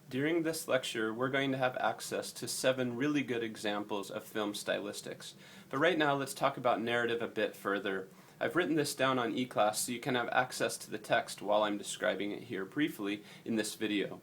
During this lecture, we're going to have access to 7 really good examples of film stylistics. But right now, let's talk about narrative a bit further. I've written this down on eClass so you can have access to the text while I'm describing it here briefly in this video.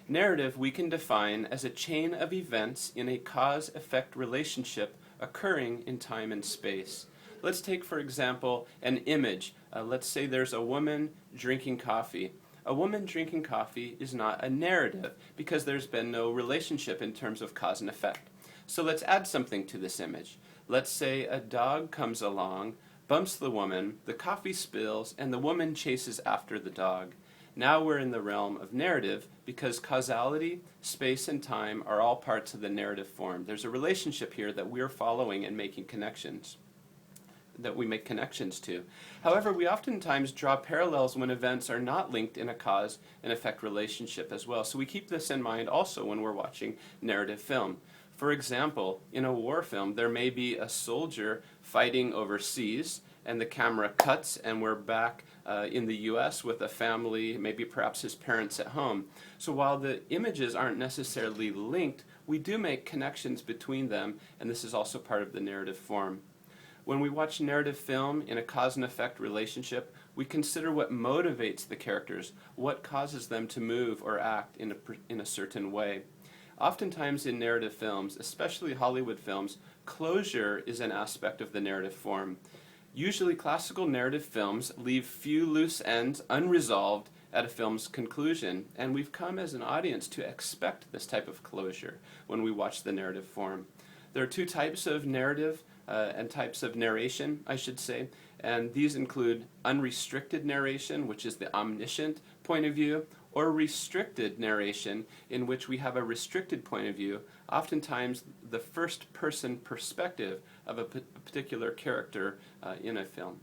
Narrative we can define as a chain of events in a cause-effect relationship occurring in time and space. Let's take, for example, an image. Let's say there's a woman drinking coffee. A woman drinking coffee is not a narrative because there's been no relationship in terms of cause and effect. So let's add something to this image. Let's say a dog comes along, bumps the woman, the coffee spills, and the woman chases after the dog. Now we're in the realm of narrative because causality, space, and time are all parts of the narrative form. There's a relationship here that we're following and making connections. That we make connections to. However, we oftentimes draw parallels when events are not linked in a cause and effect relationship as well. So we keep this in mind also when we're watching narrative film. For example, in a war film, there may be a soldier fighting overseas, and the camera cuts, and we're back in the US with a family, maybe perhaps his parents at home. So while the images aren't necessarily linked, we do make connections between them, and this is also part of the narrative form. When we watch narrative film in a cause and effect relationship, we consider what motivates the characters, what causes them to move or act in a certain way. Oftentimes in narrative films, especially Hollywood films, closure is an aspect of the narrative form. Usually classical narrative films leave few loose ends unresolved at a film's conclusion, and we've come as an audience to expect this type of closure when we watch the narrative form. There are 2 types of narrative and types of narration, I should say, and these include unrestricted narration, which is the omniscient point of view, or restricted narration, in which we have a restricted point of view, oftentimes the first-person perspective of a particular character in a film.